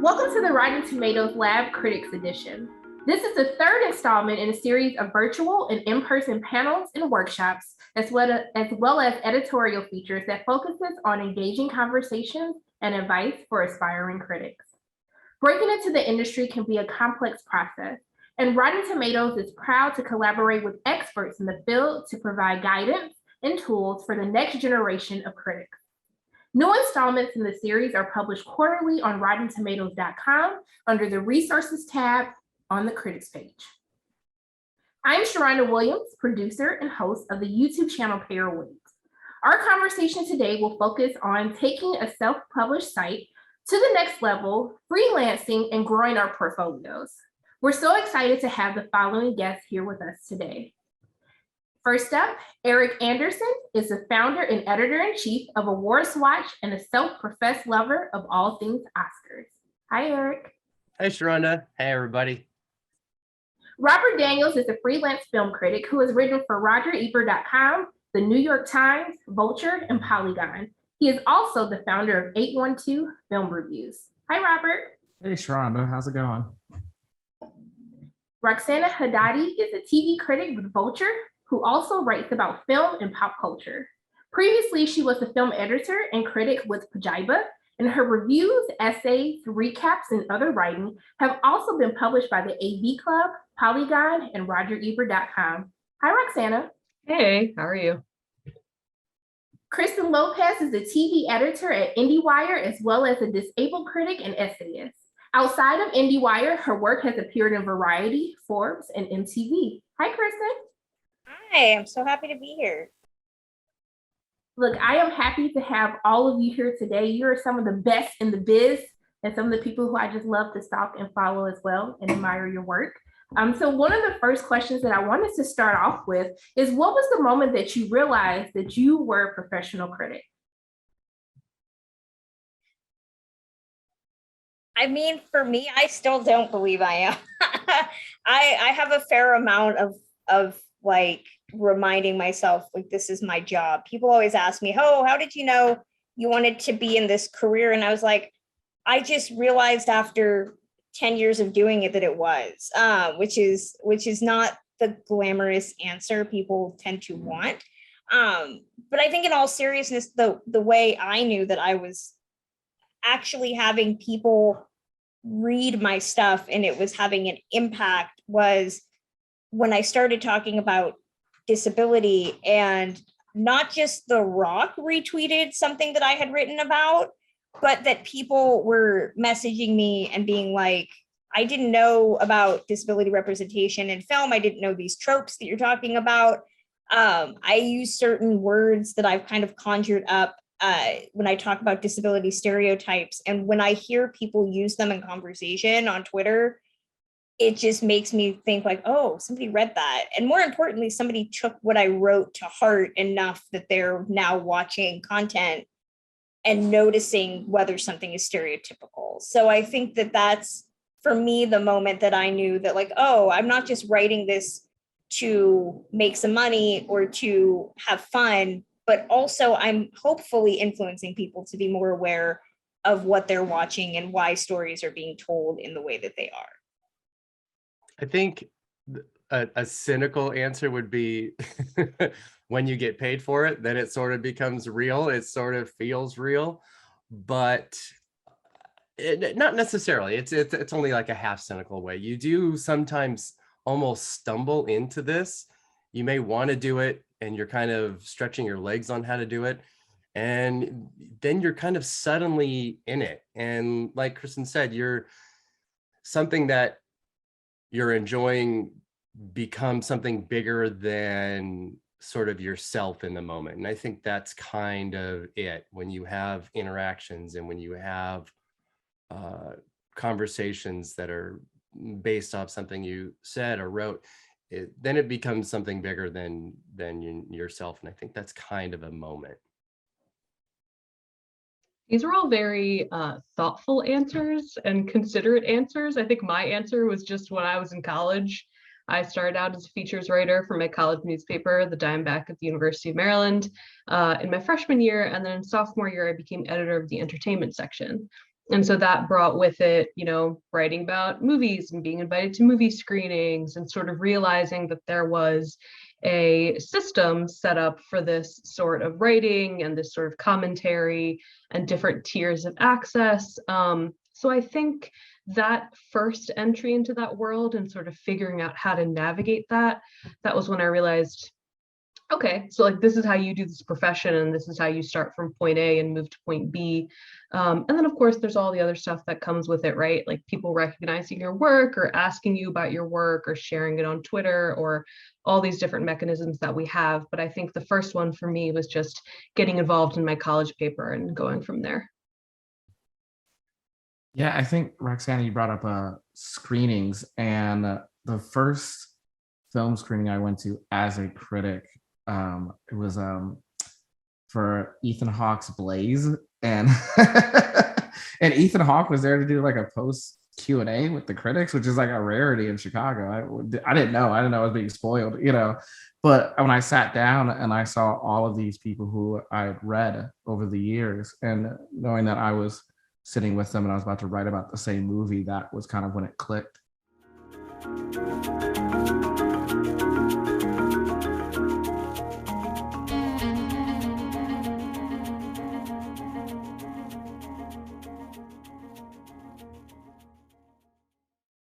Welcome to the Rotten Tomatoes Lab Critics Edition. This is the third installment in a series of virtual and in-person panels and workshops, as well as editorial features that focuses on engaging conversations and advice for aspiring critics. Breaking into the industry can be a complex process, and Rotten Tomatoes is proud to collaborate with experts in the field to provide guidance and tools for the next generation of critics. New installments in the series are published quarterly on RottenTomatoes.com under the Resources tab on the Critics page. I'm Sharronda Williams, producer and host of the YouTube channel Pair Wings. Our conversation today will focus on taking a self-published site to the next level, freelancing, and growing our portfolios. We're so excited to have the following guests here with us today. First up, Eric Anderson is the founder and editor-in-chief of Awards Watch and a self-professed lover of all things Oscars. Hi, Eric. Hey, Sharronda. Hey, everybody. Robert Daniels is a freelance film critic who has written for RogerEbert.com, the New York Times, Vulture, and Polygon. He is also the founder of 812 Film Reviews. Hi, Robert. Hey, Sharronda. How's it going? Roxana Haddadi is a TV critic with Vulture, who also writes about film and pop culture. Previously, she was a film editor and critic with Pajiba, and her reviews, essays, recaps, and other writing have also been published by the AV Club, Polygon, and RogerEbert.com. Hi, Roxana. Hey, how are you? Kristen Lopez is a TV editor at IndieWire, as well as a disabled critic and essayist. Outside of IndieWire, her work has appeared in Variety, Forbes, and MTV. Hi, Kristen. Hi, I'm so happy to be here. Look, I am happy to have all of you here today. You're some of the best in the biz and some of the people who I just love to stalk and follow as well and admire your work. So one of the first questions that I wanted to start off with is, what was the moment that you realized that you were a professional critic? I mean, for me, I still don't believe I am. I have a fair amount of like reminding myself, like, this is my job. People always ask me, oh, how did you know you wanted to be in this career? And I was like, I just realized after 10 years of doing it that it was, which is not the glamorous answer people tend to want. But I think in all seriousness, the way I knew that I was actually having people read my stuff and it was having an impact was when I started talking about disability, and not just The Rock retweeted something that I had written about, but that people were messaging me and being like, I didn't know about disability representation in film. I didn't know these tropes that you're talking about. I use certain words that I've kind of conjured up when I talk about disability stereotypes. And when I hear people use them in conversation on Twitter, it just makes me think like, oh, somebody read that. And more importantly, somebody took what I wrote to heart enough that they're now watching content and noticing whether something is stereotypical. So I think that that's, for me, the moment that I knew that, like, oh, I'm not just writing this to make some money or to have fun, but also I'm hopefully influencing people to be more aware of what they're watching and why stories are being told in the way that they are. I think a cynical answer would be when you get paid for it, then it sort of becomes real. It sort of feels real, but not necessarily. It's only like a half cynical way. You do sometimes almost stumble into this. You may want to do it and you're kind of stretching your legs on how to do it. And then you're kind of suddenly in it. And like Kristen said, something that you're enjoying becomes something bigger than sort of yourself in the moment. And I think that's kind of it. When you have interactions and when you have conversations that are based off something you said or wrote, then it becomes something bigger than yourself. And I think that's kind of a moment. These were all very thoughtful answers and considerate answers. I think my answer was just when I was in college. I started out as a features writer for my college newspaper, The Diamondback at the University of Maryland, in my freshman year. And then in sophomore year, I became editor of the entertainment section. And so that brought with it, writing about movies and being invited to movie screenings and sort of realizing that there was a system set up for this sort of writing and this sort of commentary and different tiers of access. So I think that first entry into that world and sort of figuring out how to navigate that was when I realized, okay, so like this is how you do this profession and this is how you start from point A and move to point B. And then of course there's all the other stuff that comes with it, right? Like people recognizing your work or asking you about your work or sharing it on Twitter or all these different mechanisms that we have. But I think the first one for me was just getting involved in my college paper and going from there. Yeah, I think Roxana, you brought up screenings, and the first film screening I went to as a critic, it was for Ethan Hawke's Blaze, and and Ethan Hawke was there to do like a post Q&A with the critics, which is like a rarity in Chicago. I didn't know I was being spoiled, but when I sat down and I saw all of these people who I had read over the years, and knowing that I was sitting with them and I was about to write about the same movie, that was kind of when it clicked.